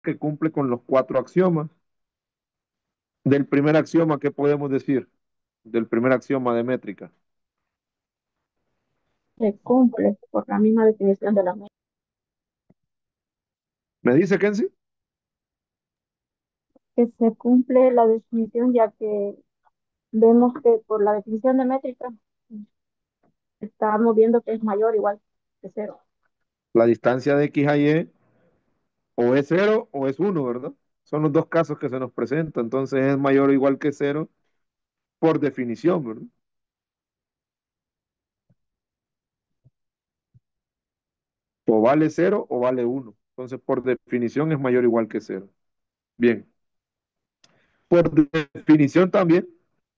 que cumple con los cuatro axiomas. Del primer axioma, ¿qué podemos decir? Del primer axioma de métrica. Se cumple por la misma definición de la métrica. ¿Me dice Kenzie? Que se cumple la definición ya que vemos que por la definición de métrica estamos viendo que es mayor o igual que cero. La distancia de x a y o es cero o es uno, ¿verdad? Son los dos casos que se nos presentan. Entonces es mayor o igual que cero por definición, ¿verdad? O vale cero o vale uno. Entonces por definición es mayor o igual que cero. Bien. Por definición también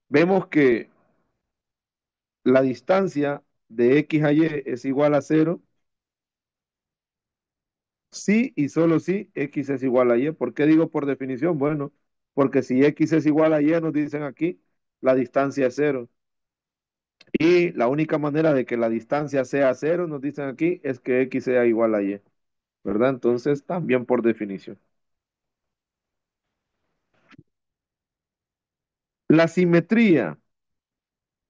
vemos que la distancia de x a y es igual a cero si y solo si x es igual a y. ¿Por qué digo por definición? Bueno, porque si x es igual a y, nos dicen aquí, la distancia es cero. Y la única manera de que la distancia sea cero, nos dicen aquí, es que x sea igual a y, ¿verdad? Entonces, también por definición. La simetría.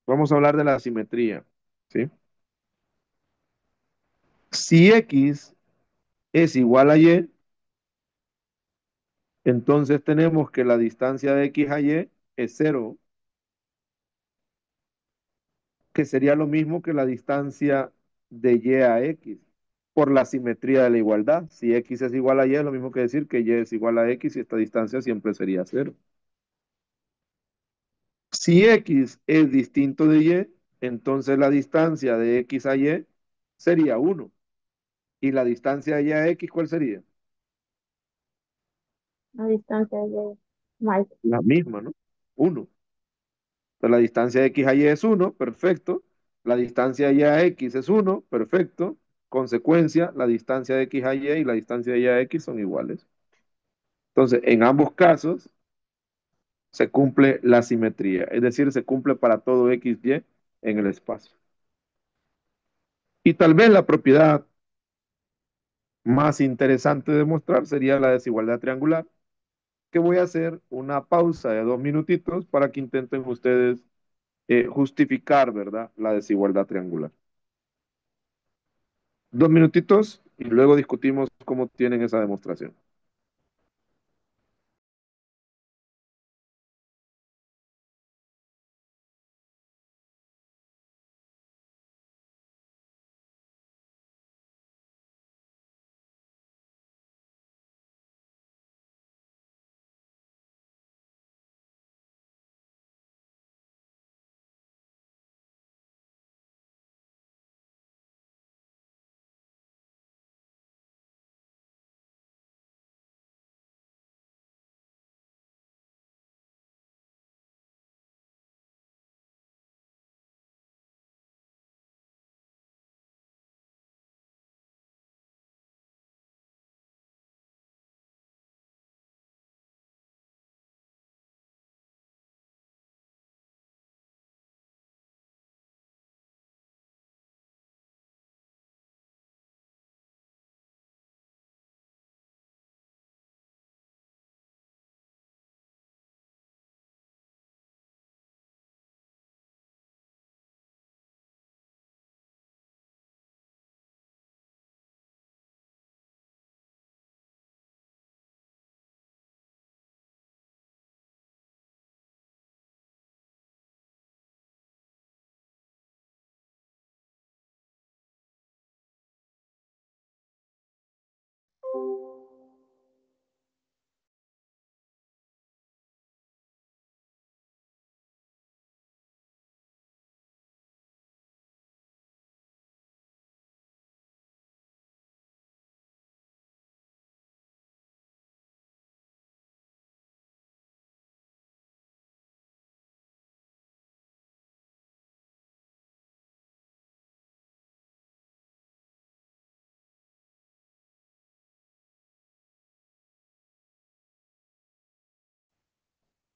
Vamos a hablar de la simetría, ¿sí? Si x es igual a y, entonces tenemos que la distancia de x a y es cero, que sería lo mismo que la distancia de y a x, por la simetría de la igualdad. Si x es igual a y, es lo mismo que decir que y es igual a x y esta distancia siempre sería cero. Si x es distinto de y, entonces la distancia de x a y sería uno. ¿Y la distancia de y a x cuál sería? La distancia de más. La misma, ¿no? Uno. Entonces la distancia de x a y es uno, perfecto. La distancia de y a x es uno, perfecto. Consecuencia, la distancia de x a y la distancia de y a x son iguales. Entonces, en ambos casos se cumple la simetría, es decir, se cumple para todo x, y en el espacio. Y tal vez la propiedad más interesante de mostrar sería la desigualdad triangular, que voy a hacer una pausa de 2 minutitos para que intenten ustedes justificar, ¿verdad?, la desigualdad triangular. 2 minutitos y luego discutimos cómo tienen esa demostración.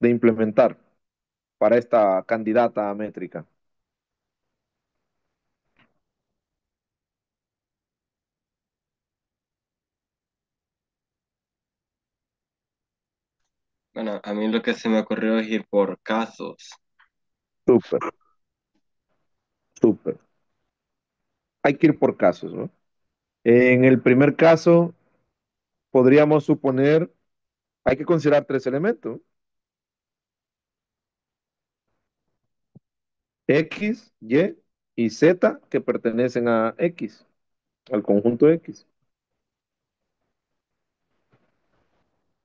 De implementar para esta candidata métrica. Bueno, a mí lo que se me ocurrió es ir por casos. Súper, súper. Hay que ir por casos, ¿no? En el primer caso, podríamos suponer, hay que considerar tres elementos: X, Y y Z que pertenecen a X, al conjunto X.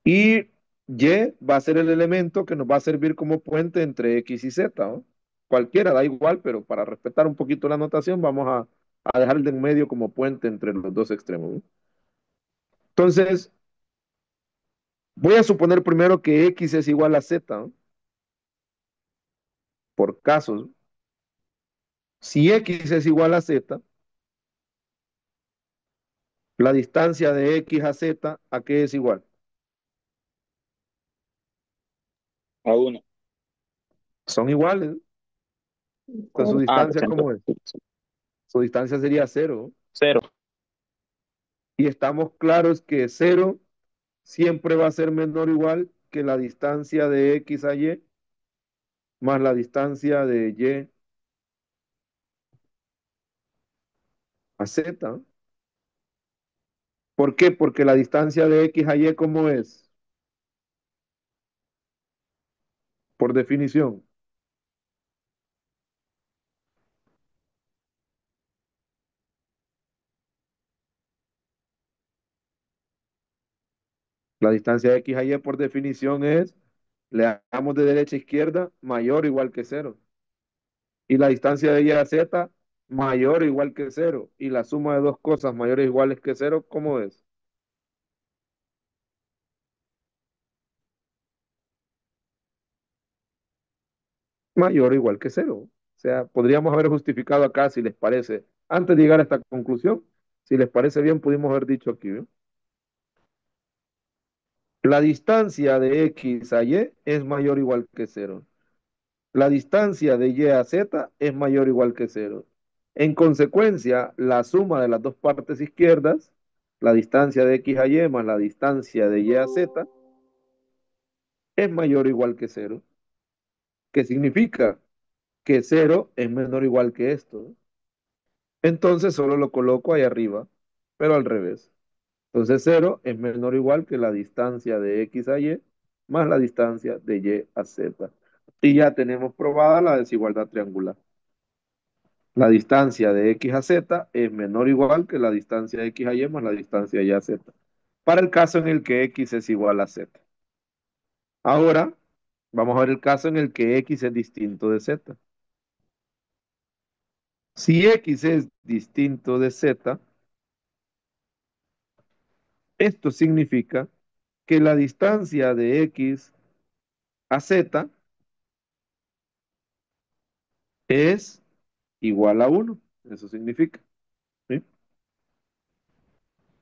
Y Y va a ser el elemento que nos va a servir como puente entre X y Z, ¿no? Cualquiera, da igual, pero para respetar un poquito la notación, vamos a dejar el de en medio como puente entre los dos extremos, ¿no? Entonces, voy a suponer primero que X es igual a Z, ¿no? Por casos. Si X es igual a Z, la distancia de X a Z, ¿a qué es igual? A uno. Son iguales. Entonces, ¿su Cero. Ah, lo distancia siento. cómo es? Su distancia sería cero. Cero. Y estamos claros que cero siempre va a ser menor o igual que la distancia de X a Y más la distancia de Y a Z. ¿Por qué? Porque la distancia de X a Y, ¿cómo es? Por definición. La distancia de X a Y por definición es, le damos de derecha a izquierda, mayor o igual que cero. Y la distancia de Y a Z, mayor o igual que cero. Y la suma de dos cosas mayores o iguales que cero, ¿cómo es? Mayor o igual que cero. O sea, podríamos haber justificado acá, si les parece, antes de llegar a esta conclusión, si les parece bien, pudimos haber dicho aquí, ¿no? La distancia de X a Y es mayor o igual que cero. La distancia de Y a Z es mayor o igual que cero. En consecuencia, la suma de las dos partes izquierdas, la distancia de X a Y más la distancia de Y a Z, es mayor o igual que cero. ¿Qué significa? Que cero es menor o igual que esto. Entonces solo lo coloco ahí arriba, pero al revés. Entonces cero es menor o igual que la distancia de X a Y más la distancia de Y a Z. Y ya tenemos probada la desigualdad triangular. La distancia de X a Z es menor o igual que la distancia de X a Y más la distancia de Y a Z. Para el caso en el que X es igual a Z. Ahora, vamos a ver el caso en el que X es distinto de Z. Si X es distinto de Z, esto significa que la distancia de X a Z es igual a uno. Eso significa, ¿sí?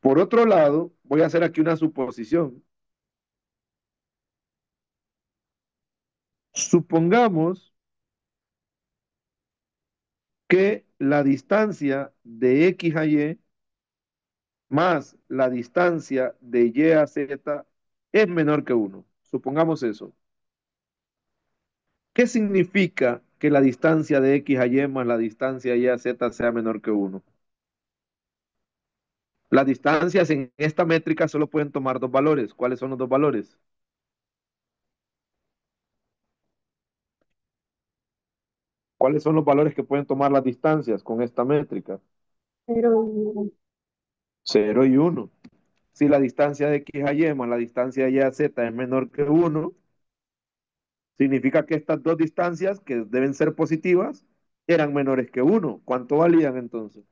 Por otro lado, voy a hacer aquí una suposición. Supongamos que la distancia de X a Y más la distancia de Y a Z es menor que uno. Supongamos eso. ¿Qué significa que la distancia de X a Y más la distancia de Y a Z sea menor que uno? Las distancias en esta métrica solo pueden tomar dos valores. ¿Cuáles son los dos valores? ¿Cuáles son los valores que pueden tomar las distancias con esta métrica? Cero Cero y uno. Si la distancia de X a Y más la distancia de Y a Z es menor que uno, significa que estas dos distancias, que deben ser positivas, eran menores que uno. ¿Cuánto valían entonces?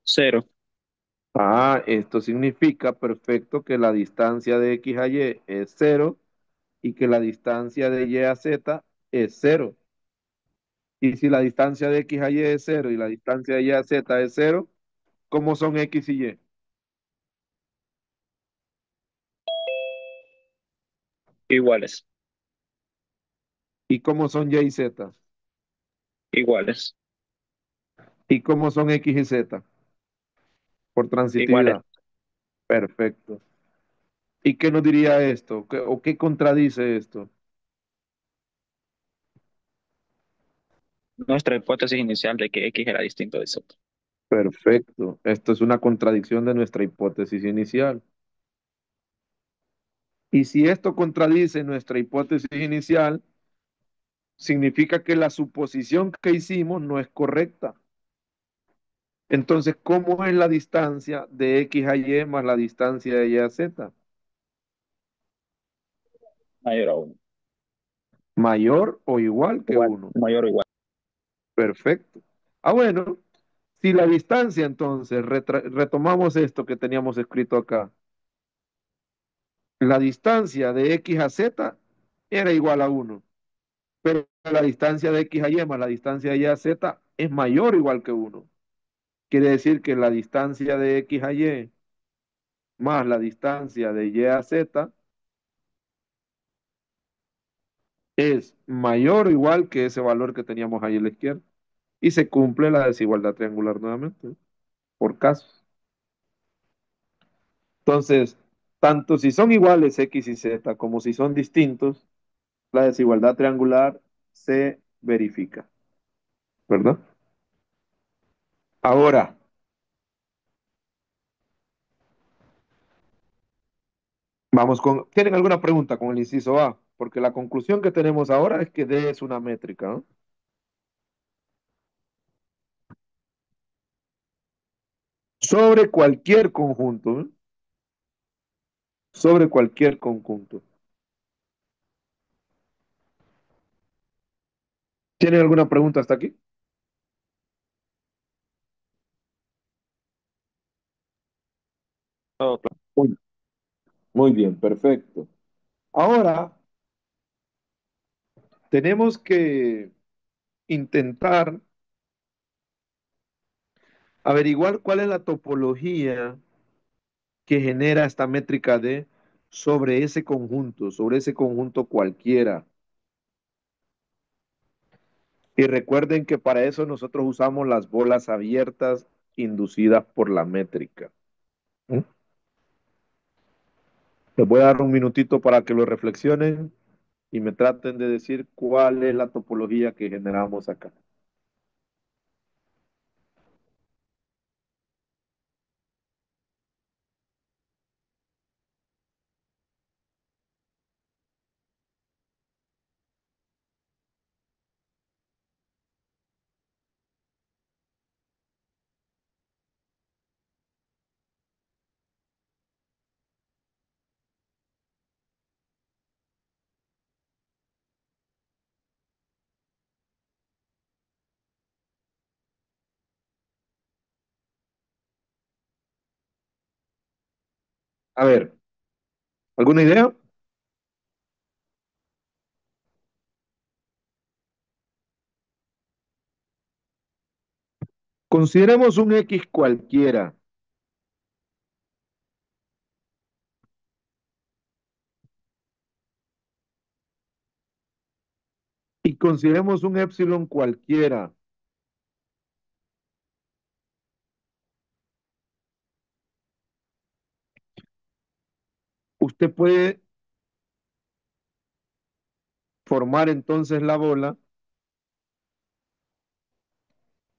Cero. Ah, esto significa perfecto que la distancia de X a Y es cero y que la distancia de Y a Z es cero. Y si la distancia de X a Y es cero y la distancia de Y a Z es cero, ¿cómo son X y Y? Iguales. ¿Y cómo son Y y Z? Iguales. ¿Y cómo son X y Z? Por Iguales. transitividad. Perfecto. ¿Y qué nos diría esto? ¿O qué contradice esto? Nuestra hipótesis inicial de que X era distinto de Z. Perfecto. Esto es una contradicción de nuestra hipótesis inicial. Y si esto contradice nuestra hipótesis inicial, significa que la suposición que hicimos no es correcta. Entonces, ¿cómo es la distancia de X a Y más la distancia de Y a Z? Mayor a 1. ¿Mayor o igual que Igual, uno? mayor o igual. Perfecto. Ah, bueno, si la distancia entonces, retomamos esto que teníamos escrito acá, la distancia de X a Z era igual a uno, pero la distancia de X a Y más la distancia de Y a Z es mayor o igual que uno. Quiere decir que la distancia de X a Y más la distancia de Y a Z es mayor o igual que ese valor que teníamos ahí a la izquierda. Y se cumple la desigualdad triangular nuevamente, ¿eh? Por casos. Entonces, tanto si son iguales X y Z como si son distintos, la desigualdad triangular se verifica, ¿verdad? Ahora, vamos con... ¿Tienen alguna pregunta con el inciso A? Porque la conclusión que tenemos ahora es que D es una métrica, ¿no? Sobre cualquier conjunto, ¿eh? Sobre cualquier conjunto. ¿Tienen alguna pregunta hasta aquí? Todo claro. Muy, muy bien, perfecto. Ahora tenemos que intentar averiguar cuál es la topología que genera esta métrica D sobre ese conjunto cualquiera. Y recuerden que para eso nosotros usamos las bolas abiertas inducidas por la métrica. ¿Mm? Les voy a dar un minutito para que lo reflexionen y me traten de decir cuál es la topología que generamos acá. A ver, ¿alguna idea? Consideremos un X cualquiera y consideremos un epsilon cualquiera. Usted puede formar entonces la bola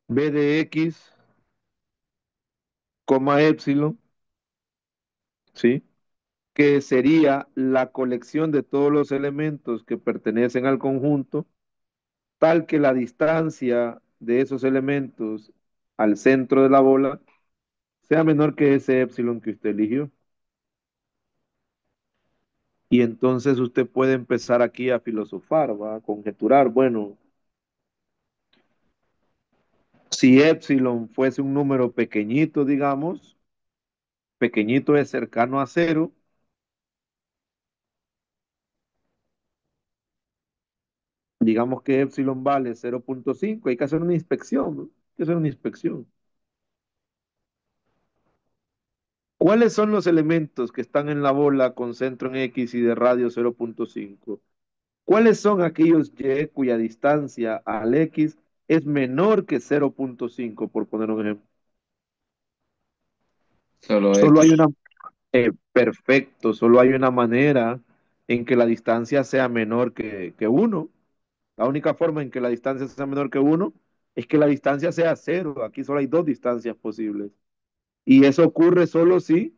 B de X, coma epsilon, ¿sí? Que sería la colección de todos los elementos que pertenecen al conjunto, tal que la distancia de esos elementos al centro de la bola sea menor que ese epsilon que usted eligió. Y entonces usted puede empezar aquí a filosofar, va a conjeturar, bueno, si epsilon fuese un número pequeñito, digamos, pequeñito es cercano a cero, digamos que epsilon vale 0,5, hay que hacer una inspección, ¿no? Hay que hacer una inspección. ¿Cuáles son los elementos que están en la bola con centro en X y de radio 0,5? ¿Cuáles son aquellos Y cuya distancia al X es menor que 0,5, por poner un ejemplo? Solo Solo hay X. una, Perfecto, solo hay una manera en que la distancia sea menor que uno. La única forma en que la distancia sea menor que uno es que la distancia sea cero. Aquí solo hay dos distancias posibles. Y eso ocurre solo si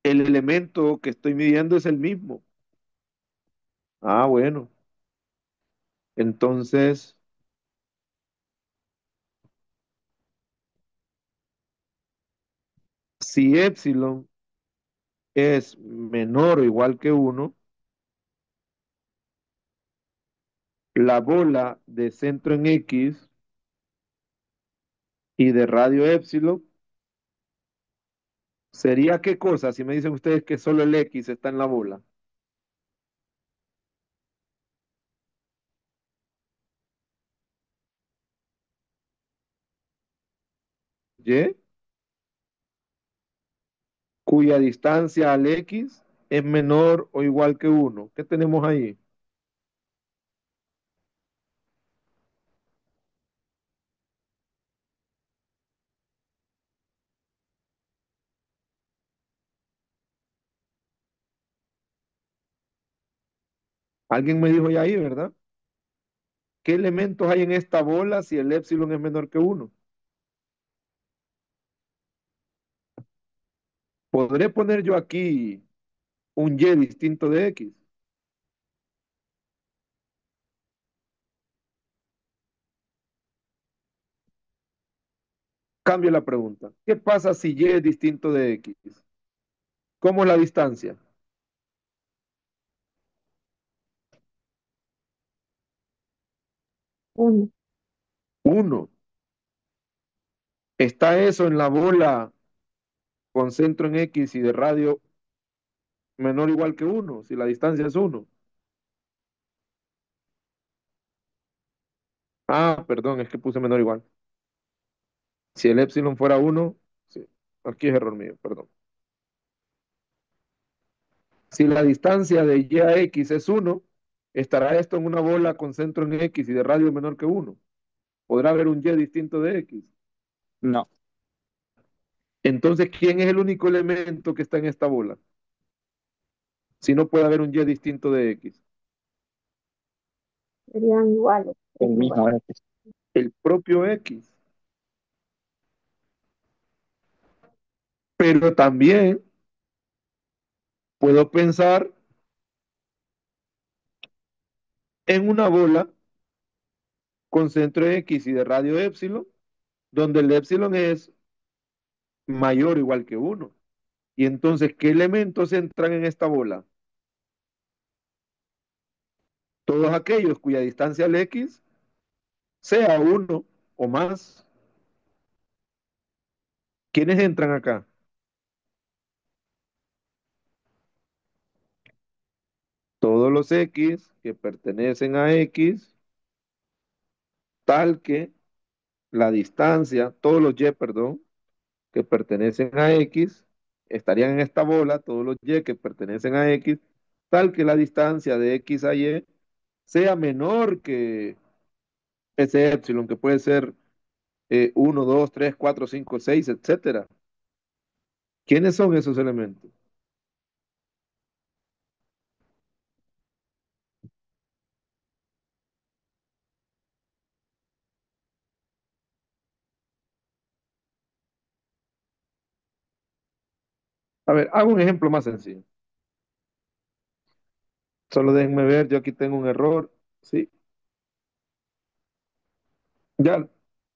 el elemento que estoy midiendo es el mismo. Ah, bueno. Entonces, si epsilon es menor o igual que uno, la bola de centro en X y de radio epsilon sería qué cosa si me dicen ustedes que solo el X está en la bola. Y cuya distancia al X es menor o igual que uno. ¿Qué tenemos ahí? Alguien me dijo ya ahí, ¿verdad? ¿Qué elementos hay en esta bola si el epsilon es menor que uno? ¿Podré poner yo aquí un Y distinto de X? Cambio la pregunta. ¿Qué pasa si Y es distinto de X? ¿Cómo es la distancia? Uno. Uno. ¿Está eso en la bola con centro en X y de radio menor o igual que uno? Si la distancia es uno. Ah, perdón, es que puse menor o igual. Si el epsilon fuera uno, sí, aquí es error mío, perdón. Si la distancia de Y a X es uno, estará esto en una bola con centro en X y de radio menor que uno. Podrá haber un Y distinto de X. No, Entonces, ¿quién es el único elemento que está en esta bola? Si no puede haber un Y distinto de X. Serían iguales, el es igual. mismo X. El propio X. Pero también puedo pensar en una bola con centro X y de radio epsilon, donde el epsilon es mayor o igual que uno. Y entonces, ¿qué elementos entran en esta bola? Todos aquellos cuya distancia al X sea uno o más. ¿Quiénes entran acá? Todos los X que pertenecen a X, tal que la distancia, todos los Y, perdón, que pertenecen a X, estarían en esta bola, todos los Y que pertenecen a X, tal que la distancia de X a Y sea menor que ese epsilon, que puede ser 1, 2, 3, 4, 5, 6, etcétera. ¿Quiénes son esos elementos? A ver, hago un ejemplo más sencillo. Solo déjenme ver, yo aquí tengo un error. Sí, ya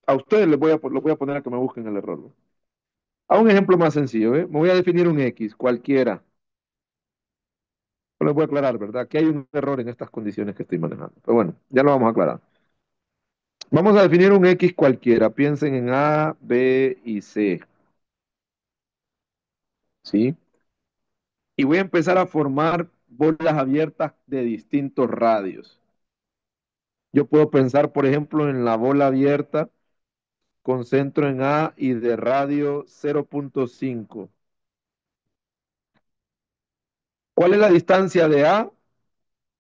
a ustedes los voy a poner a que me busquen el error, ¿no? A un ejemplo más sencillo, ¿eh? Me voy a definir un X, cualquiera. No les voy a aclarar, ¿verdad? Que hay un error en estas condiciones que estoy manejando. Pero bueno, ya lo vamos a aclarar. Vamos a definir un X cualquiera. Piensen en A, B y C. ¿Sí? Y voy a empezar a formar bolas abiertas de distintos radios. Yo puedo pensar, por ejemplo, en la bola abierta con centro en A y de radio 0.5. ¿Cuál es la distancia de A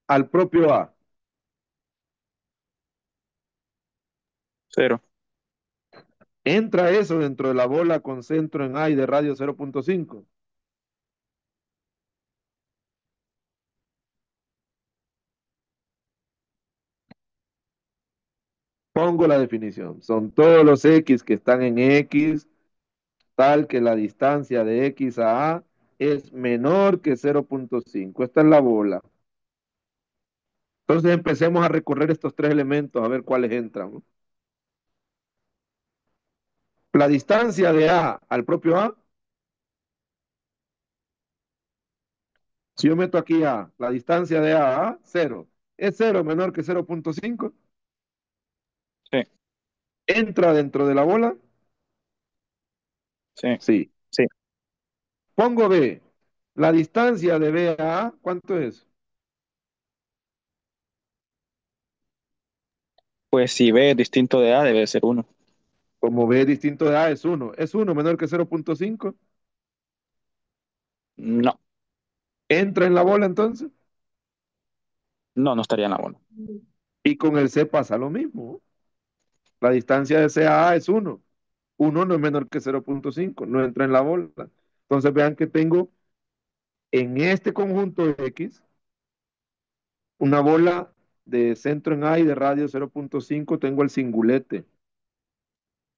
al propio A? Cero. ¿Entra eso dentro de la bola con centro en A y de radio 0.5? Pongo la definición. Son todos los X que están en X, tal que la distancia de X a A es menor que 0,5. Esta es la bola. Entonces empecemos a recorrer estos tres elementos a ver cuáles entran, ¿no? La distancia de A al propio A, si yo meto aquí A, la distancia de A a A, 0. ¿Es 0 menor que 0,5? Sí, ¿Entra dentro de la bola? sí, Sí. sí. Pongo B. La distancia de B a A, ¿cuánto es? Pues si B es distinto de A, debe ser uno. Como B distinto de A es 1. ¿Es 1 menor que 0,5? No, ¿Entra en la bola entonces? no, no estaría en la uno. Y con el C pasa lo mismo. La distancia de C a A es 1. 1 no es menor que 0,5, no entra en la bola. Entonces vean que tengo en este conjunto de X una bola de centro en A y de radio 0,5, tengo el singulete.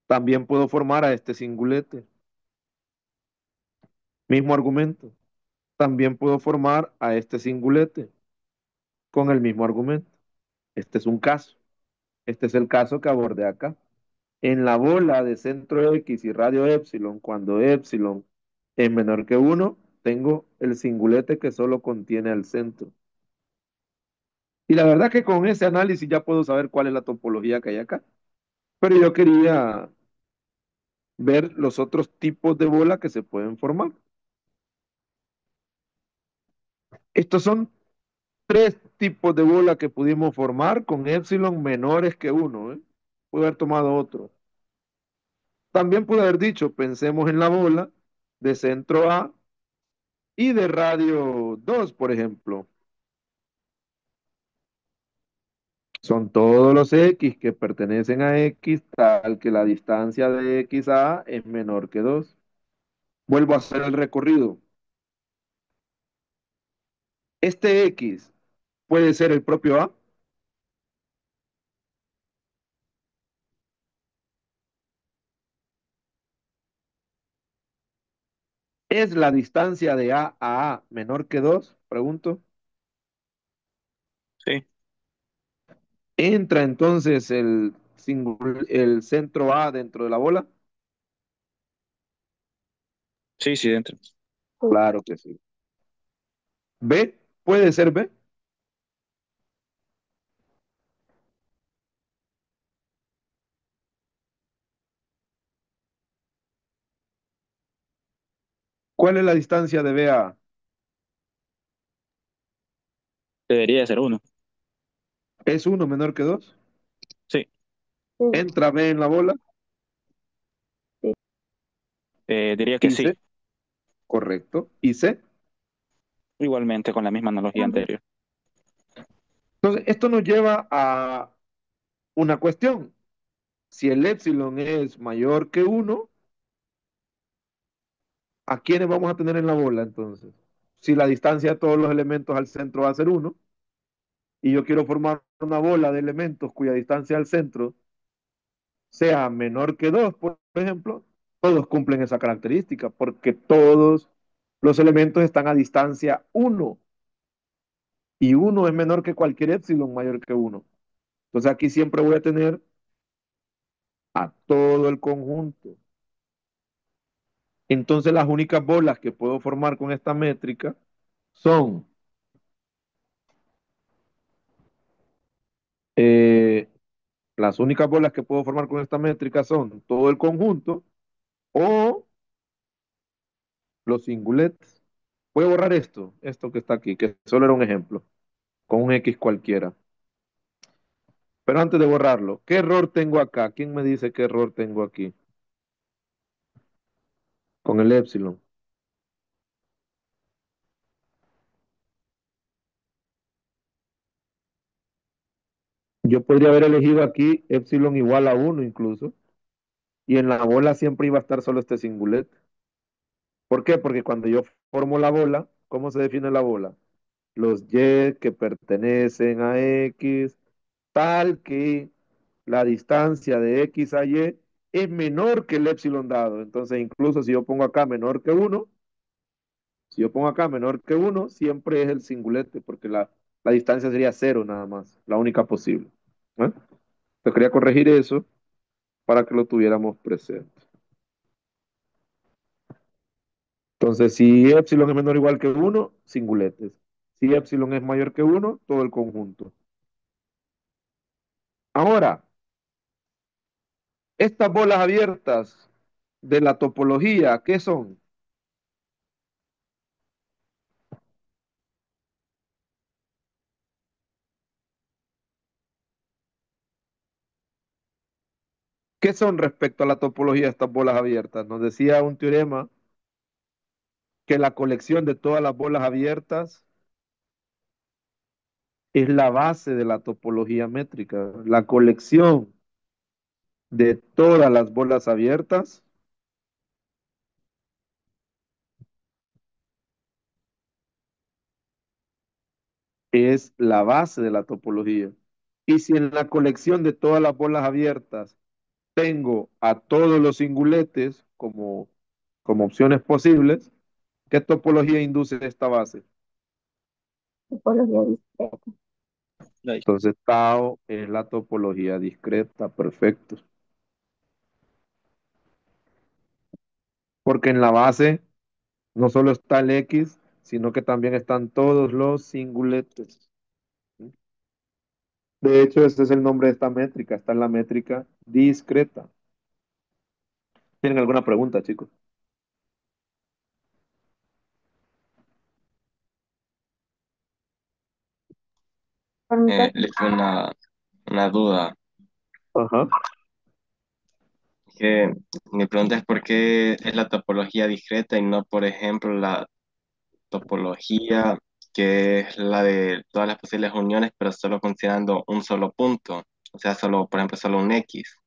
También puedo formar a este singulete. Mismo argumento. También puedo formar a este singulete con el mismo argumento. Este es un caso. Este es el caso que abordé acá. En la bola de centro X y radio epsilon, cuando epsilon es menor que 1, tengo el singulete que solo contiene al centro. Y la verdad que con ese análisis ya puedo saber cuál es la topología que hay acá. Pero yo quería ver los otros tipos de bola que se pueden formar. Estos son tres tipos de bola que pudimos formar con epsilon menores que 1, ¿eh? Pude haber tomado otro. También pude haber dicho, pensemos en la bola de centro A y de radio 2, por ejemplo. Son todos los X que pertenecen a X tal que la distancia de X a A es menor que 2. Vuelvo a hacer el recorrido. Este X puede ser el propio A. ¿Es la distancia de A menor que 2? Pregunto. Sí, ¿Entra entonces el centro A dentro de la bola? sí, sí, dentro. Sí, Claro que sí. ¿B? ¿Puede ser B? ¿Cuál es la distancia de B a A? Debería ser uno. ¿Es 1 menor que 2? Sí, sí, ¿Entra B en la bola? sí. diría que ¿Y sí. C? Correcto. ¿Y C? Igualmente con la misma analogía También. anterior. Entonces, esto nos lleva a una cuestión. Si el epsilon es mayor que 1, ¿a quiénes vamos a tener en la bola entonces? Si la distancia de todos los elementos al centro va a ser 1, y yo quiero formar una bola de elementos cuya distancia al centro sea menor que 2, por ejemplo, todos cumplen esa característica, porque todos los elementos están a distancia 1, y 1 es menor que cualquier epsilon mayor que 1. Entonces aquí siempre voy a tener a todo el conjunto. Entonces las únicas bolas que puedo formar con esta métrica son eh, las únicas bolas que puedo formar con esta métrica son todo el conjunto o los singuletes. Voy a borrar esto que está aquí, que solo era un ejemplo, con un X cualquiera. Pero antes de borrarlo, ¿qué error tengo acá? ¿Quién me dice qué error tengo aquí? Con el epsilon. Yo podría haber elegido aquí epsilon igual a 1 incluso, y en la bola siempre iba a estar solo este singulete. ¿Por qué? Porque cuando yo formo la bola, ¿cómo se define la bola? Los y que pertenecen a X, tal que la distancia de X a Y es menor que el épsilon dado. Entonces, incluso si yo pongo acá menor que uno, si yo pongo acá menor que uno, siempre es el singulete, porque la distancia sería cero nada más, la única posible. ¿Eh? Te quería corregir eso para que lo tuviéramos presente. Entonces, si epsilon es menor o igual que uno, singuletes. Si epsilon es mayor que uno, todo el conjunto. Ahora, estas bolas abiertas de la topología, ¿qué son? ¿Qué son respecto a la topología de estas bolas abiertas? Nos decía un teorema que la colección de todas las bolas abiertas es la base de la topología métrica. La colección de todas las bolas abiertas es la base de la topología. Y si en la colección de todas las bolas abiertas tengo a todos los singuletes como opciones posibles, ¿qué topología induce esta base? Topología discreta. Entonces, Tao es la topología discreta, perfecto. Porque en la base no solo está el X, sino que también están todos los singuletes. De hecho, ese es el nombre de esta métrica, está en la métrica discreta. ¿Tienen alguna pregunta, chicos? Por mi caso, Le hice una duda. Ajá. Que mi pregunta es por qué es la topología discreta y no, por ejemplo, la topología que es la de todas las posibles uniones, pero solo considerando un solo punto. O sea, solo, por ejemplo, solo un X.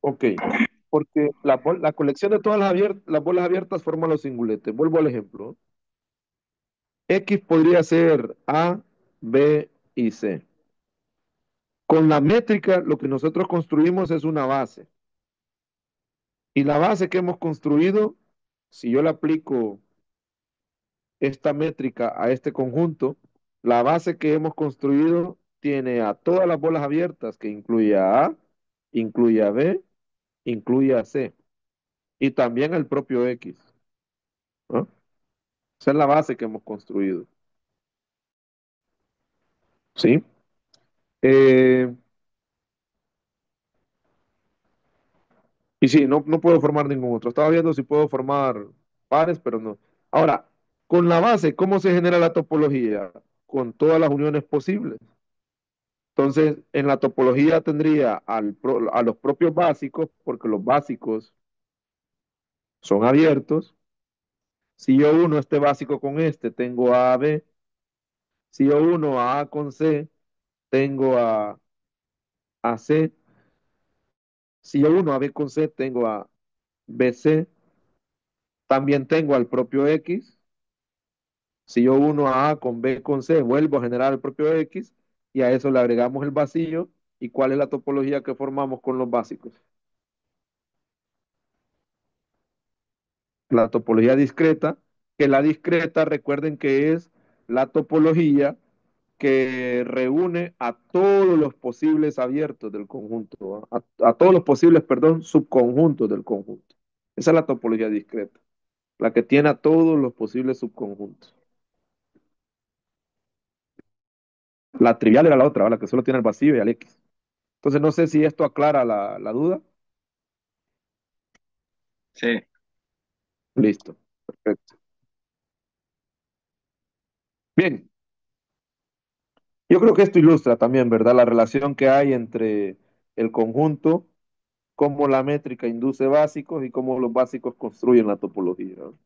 Ok. Porque la colección de todas las bolas abiertas forma los singuletes. Vuelvo al ejemplo. X podría ser A, B y C. Con la métrica, lo que nosotros construimos es una base. Y la base que hemos construido, si yo le aplico esta métrica a este conjunto, la base que hemos construido tiene a todas las bolas abiertas, que incluye a A, incluye a B, incluye a C, y también el propio X, ¿no? Esa es la base que hemos construido, ¿sí? Eh, y sí, no puedo formar ningún otro. Estaba viendo si puedo formar pares, pero no. Ahora, con la base, ¿cómo se genera la topología? Con todas las uniones posibles. Entonces, en la topología tendría a los propios básicos, porque los básicos son abiertos. Si yo uno este básico con este, tengo a B. Si yo uno a con C, tengo a C. Si yo uno a B con C, tengo a BC. También tengo al propio X. Si yo uno a con B con C, vuelvo a generar el propio X y a eso le agregamos el vacío. ¿Y cuál es la topología que formamos con los básicos? La topología discreta, que la discreta, recuerden que es la topología que reúne a todos los posibles abiertos del conjunto, a todos los posibles, perdón, subconjuntos del conjunto. Esa es la topología discreta, la que tiene a todos los posibles subconjuntos. La trivial era la otra, ¿verdad? La que solo tiene el vacío y al X. Entonces no sé si esto aclara la duda. Sí, Listo, perfecto. Bien, yo creo que esto ilustra también, ¿verdad? La relación que hay entre el conjunto, cómo la métrica induce básicos y cómo los básicos construyen la topología, ¿no?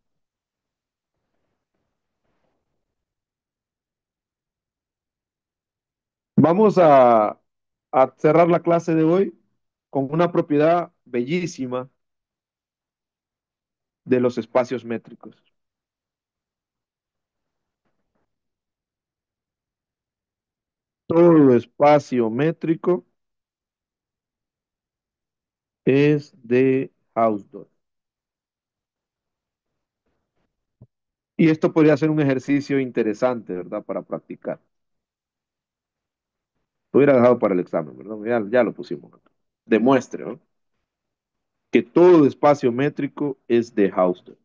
Vamos a cerrar la clase de hoy con una propiedad bellísima de los espacios métricos. Todo espacio métrico es de Hausdorff. Y esto podría ser un ejercicio interesante, ¿verdad? Para practicar. Lo hubiera dejado para el examen, ¿verdad? Ya lo pusimos acá. Demuestre, ¿no? Que todo espacio métrico es de Hausdorff.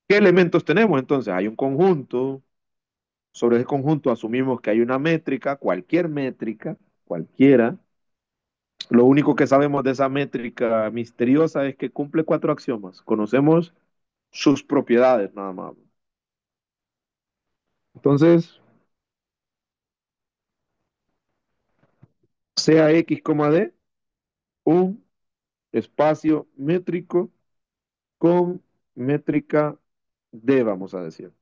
¿Qué elementos tenemos entonces? Hay un conjunto. Sobre ese conjunto asumimos que hay una métrica, cualquiera. Lo único que sabemos de esa métrica misteriosa es que cumple cuatro axiomas. Conocemos sus propiedades nada más. Entonces, sea X, D un espacio métrico con métrica D, vamos a decir.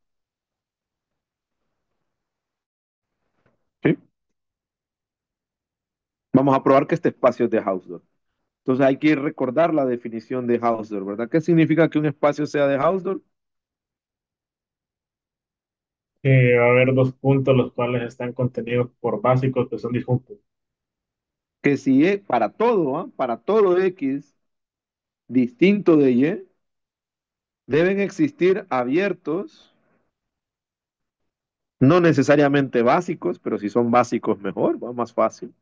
¿Sí? Vamos a probar que este espacio es de Hausdorff. Entonces hay que recordar la definición de Hausdorff, ¿verdad? ¿Qué significa que un espacio sea de Hausdorff? Va a haber dos puntos los cuales están contenidos por básicos que son disjuntos. Que si es para todo, ¿ah? Para todo X distinto de Y, deben existir abiertos, no necesariamente básicos, pero si son básicos mejor, va más fácil.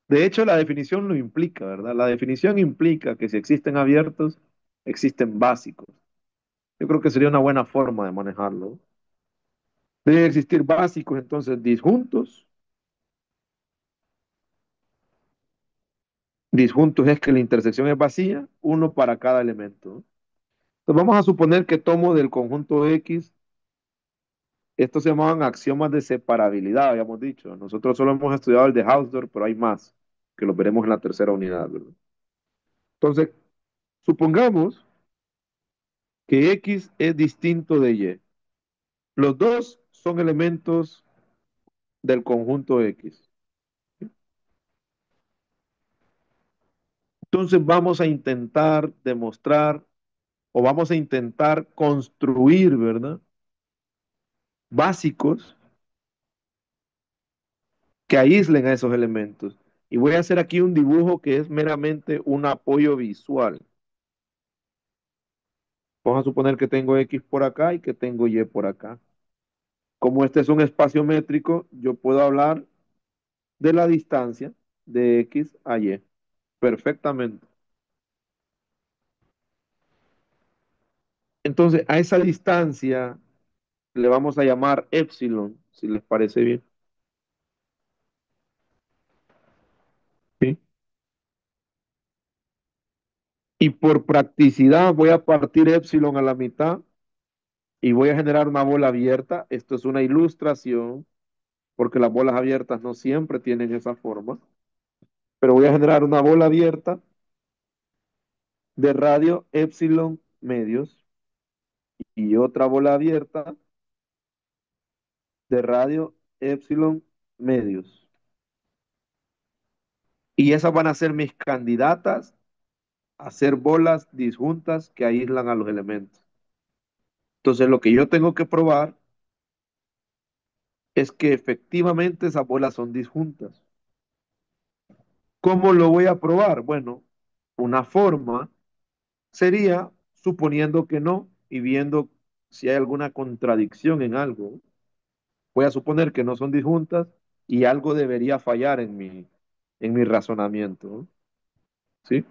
De hecho, la definición lo implica, ¿verdad? La definición implica que si existen abiertos, existen básicos. Yo creo que sería una buena forma de manejarlo. Deben existir básicos, entonces, disjuntos. Disjuntos es que la intersección es vacía, uno para cada elemento. Entonces, vamos a suponer que tomo del conjunto X, estos se llamaban axiomas de separabilidad, habíamos dicho. Nosotros solo hemos estudiado el de Hausdorff, pero hay más, que lo veremos en la tercera unidad, ¿verdad? Entonces, supongamos que X es distinto de Y. Los dos son elementos del conjunto X. Entonces vamos a intentar demostrar o vamos a intentar construir, ¿verdad? Básicos que aíslen a esos elementos. Y voy a hacer aquí un dibujo que es meramente un apoyo visual. Vamos a suponer que tengo X por acá y que tengo Y por acá. Como este es un espacio métrico, yo puedo hablar de la distancia de X a Y perfectamente. Entonces, a esa distancia le vamos a llamar epsilon, si les parece bien. ¿Sí? Y por practicidad voy a partir epsilon a la mitad y voy a generar una bola abierta. Esto es una ilustración, porque las bolas abiertas no siempre tienen esa forma. Pero voy a generar una bola abierta de radio epsilon medios y otra bola abierta de radio epsilon medios. Y esas van a ser mis candidatas a ser bolas disjuntas que aíslan a los elementos. Entonces lo que yo tengo que probar es que efectivamente esas bolas son disjuntas. ¿Cómo lo voy a probar? Bueno, una forma sería suponiendo que no y viendo si hay alguna contradicción en algo. Voy a suponer que no son disjuntas y algo debería fallar en mi razonamiento. ¿Sí?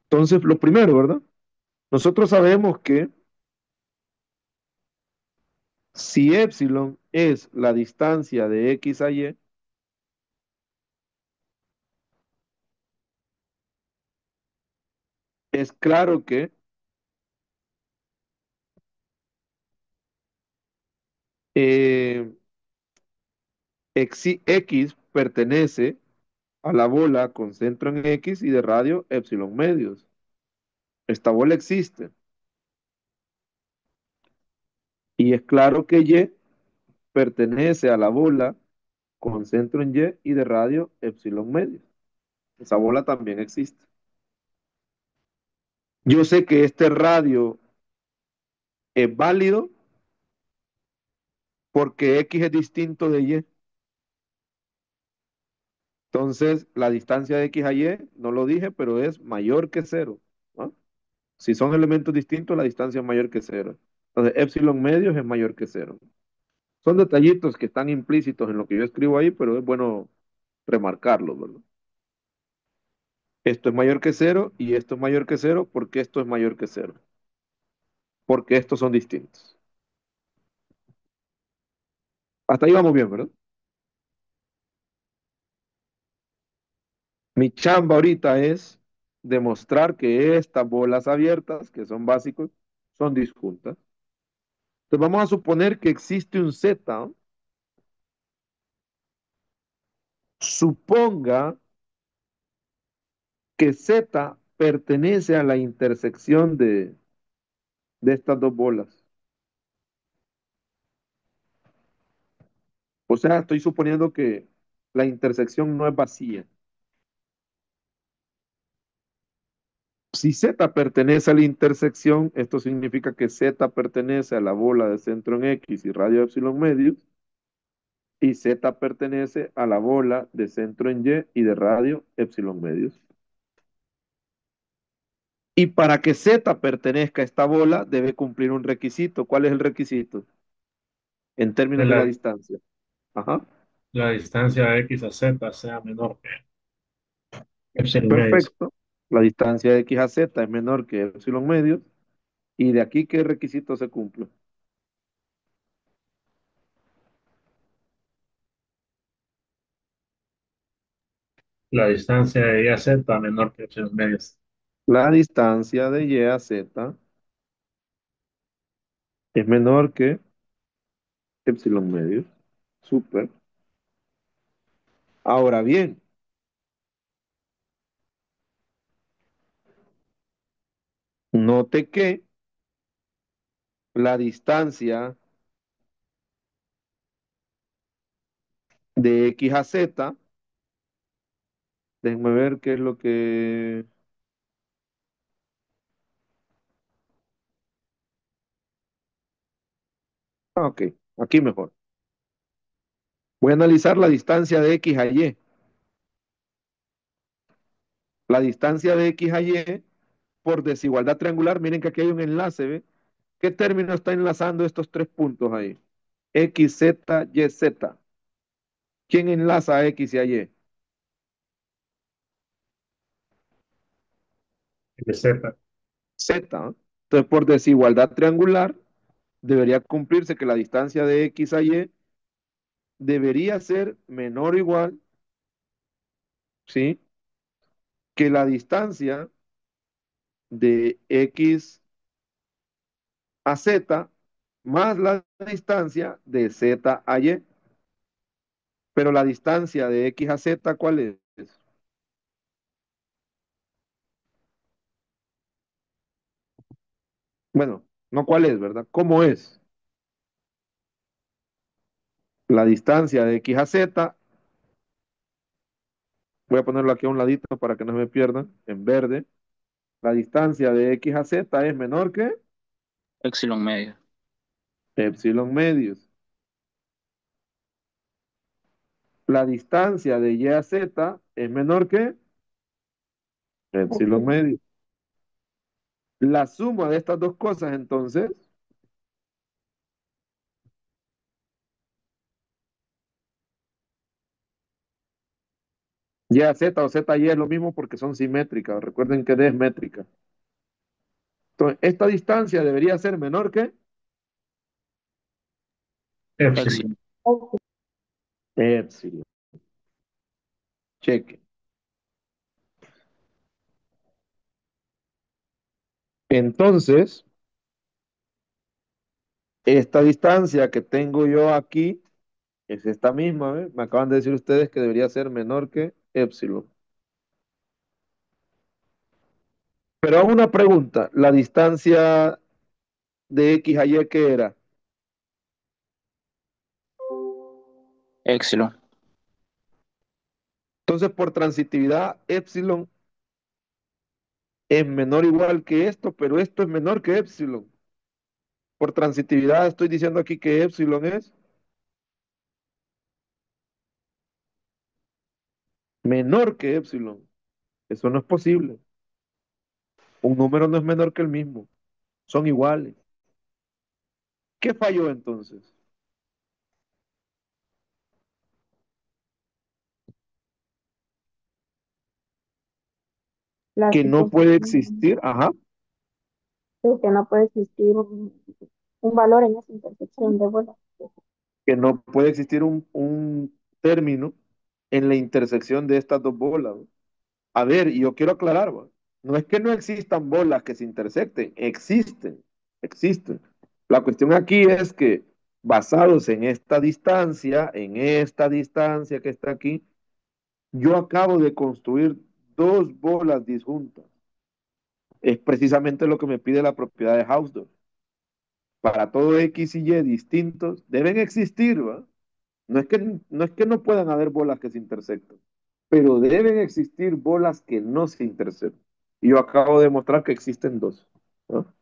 Entonces, lo primero, ¿verdad? Nosotros sabemos que si epsilon es la distancia de X a Y, es claro que eh, X pertenece a la bola con centro en X y de radio epsilon medios. Esta bola existe. Y es claro que Y pertenece a la bola con centro en Y y de radio epsilon medios. Esa bola también existe. Yo sé que este radio es válido porque X es distinto de Y. Entonces, la distancia de X a Y, no lo dije, pero es mayor que cero, ¿no? Si son elementos distintos, la distancia es mayor que cero. Entonces, epsilon medios es mayor que cero. Son detallitos que están implícitos en lo que yo escribo ahí, pero es bueno remarcarlos, ¿verdad? Esto es mayor que cero y esto es mayor que cero porque esto es mayor que cero. Porque estos son distintos. Hasta ahí vamos bien, ¿verdad? Mi chamba ahorita es demostrar que estas bolas abiertas, que son básicos, son disjuntas. Entonces vamos a suponer que existe un Z. Suponga que Z pertenece a la intersección de estas dos bolas. O sea, estoy suponiendo que la intersección no es vacía. Si Z pertenece a la intersección, esto significa que Z pertenece a la bola de centro en X y radio epsilon medios, y Z pertenece a la bola de centro en Y y de radio epsilon medios. Y para que Z pertenezca a esta bola, debe cumplir un requisito. ¿Cuál es el requisito? En Que términos de la distancia. Ajá. la distancia de X a Z sea menor que epsilon medios. Perfecto. La distancia de X a Z es menor que epsilon medios. ¿Y de aquí qué requisito se cumple? La distancia de Y a Z menor que epsilon medios. La distancia de Y a Z es menor que epsilon medios. Súper. Ahora bien, note que la distancia de X a Z, déjenme ver qué es lo que... Ah, ok, aquí mejor. Voy a analizar la distancia de X a Y. La distancia de X a Y por desigualdad triangular, miren que aquí hay un enlace, ¿ve? ¿Qué término está enlazando estos tres puntos ahí? X, Z, Y, Z. ¿Quién enlaza a X y a Y? De Z. Z, ¿no? Entonces, por desigualdad triangular, debería cumplirse que la distancia de X a Y debería ser menor o igual, ¿sí? Que la distancia de X a Z más la distancia de Z a Y. Pero la distancia de X a Z, ¿cuál es? Bueno, no cuál es, ¿verdad? ¿Cómo es? La distancia de X a Z, voy a ponerlo aquí a un ladito para que no se me pierdan, en verde. La distancia de X a Z es menor que Epsilon medio. epsilon medios. La distancia de Y a Z es menor que epsilon medios. La suma de estas dos cosas, entonces, Y a Z o Z a Y es lo mismo porque son simétricas. Recuerden que D es métrica. Entonces, esta distancia debería ser menor que Epsilon. Epsilon. epsilon. Cheque. Entonces, esta distancia que tengo yo aquí es esta misma, ¿ves? Me acaban de decir ustedes que debería ser menor que epsilon. Pero hago una pregunta, la distancia de X a Y, ¿qué era? Epsilon. Entonces, por transitividad, epsilon es menor o igual que esto, pero esto es menor que epsilon. Por transitividad estoy diciendo aquí que epsilon es menor que epsilon. Eso no es posible. Un número no es menor que el mismo. Son iguales. ¿Qué falló entonces? La Que no puede suposición existir, ajá, de que no puede existir un valor en esa intersección de bolas. que no puede existir un término en la intersección de estas dos bolas, ¿no? A ver, y yo quiero aclarar, ¿va? No es que no existan bolas que se intersecten, existen. La cuestión aquí es que basados en esta distancia que está aquí, yo acabo de construir dos bolas disjuntas. Es precisamente lo que me pide la propiedad de Hausdorff. Para todo X y Y distintos, deben existir, ¿va? No es que no puedan haber bolas que se intersecten, pero deben existir bolas que no se intersecten. Y yo acabo de demostrar que existen dos, ¿no?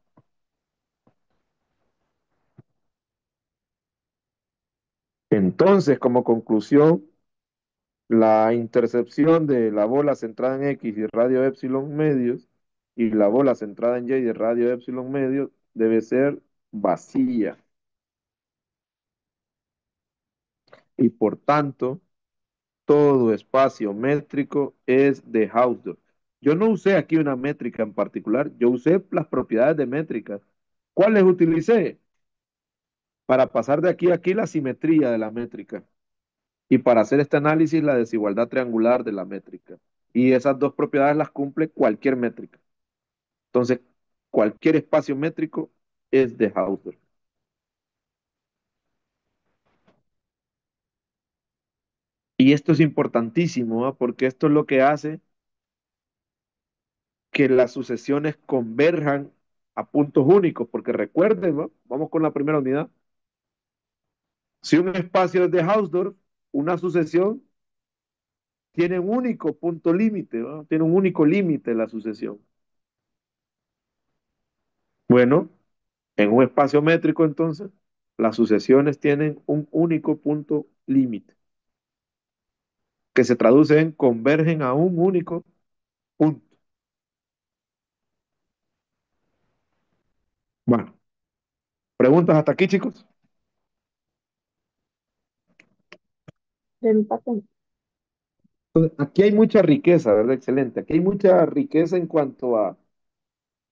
Entonces, como conclusión, la intercepción de la bola centrada en X y radio epsilon medios y la bola centrada en Y de radio epsilon medios debe ser vacía. Y por tanto, todo espacio métrico es de Hausdorff. Yo no usé aquí una métrica en particular, yo usé las propiedades de métricas. ¿Cuáles utilicé? Para pasar de aquí a aquí la simetría de la métrica y para hacer este análisis la desigualdad triangular de la métrica. Y esas dos propiedades las cumple cualquier métrica. Entonces, cualquier espacio métrico es de Hausdorff. Y esto es importantísimo, ¿eh? Porque esto es lo que hace que las sucesiones converjan a puntos únicos, porque recuerden, ¿no? Vamos con la primera unidad. Si un espacio es de Hausdorff, una sucesión tiene un único punto límite, ¿no? Tiene un único límite la sucesión. Bueno, en un espacio métrico entonces, las sucesiones tienen un único punto límite, que se traduce en convergen a un único punto. Bueno, preguntas hasta aquí, chicos. De mi parte, Aquí hay mucha riqueza, ¿verdad? Excelente. Aquí hay mucha riqueza en cuanto a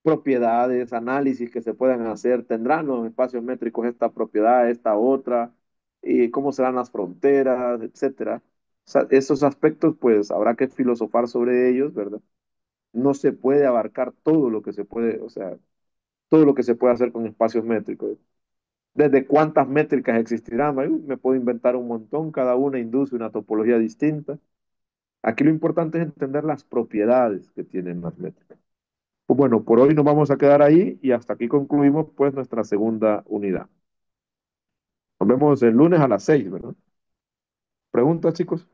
propiedades, análisis que se puedan hacer. ¿Tendrán los espacios métricos esta propiedad, esta otra? ¿Y cómo serán las fronteras, etcétera? O sea, esos aspectos, pues habrá que filosofar sobre ellos, ¿verdad? No se puede abarcar todo lo que se puede, o sea, todo lo que se puede hacer con espacios métricos. ¿Desde cuántas métricas existirán? Ay, me puedo inventar un montón, cada una induce una topología distinta. Aquí lo importante es entender las propiedades que tienen las métricas. Pues bueno, por hoy nos vamos a quedar ahí y hasta aquí concluimos pues nuestra segunda unidad. Nos vemos el lunes a las 6, ¿verdad? ¿Preguntas, chicos?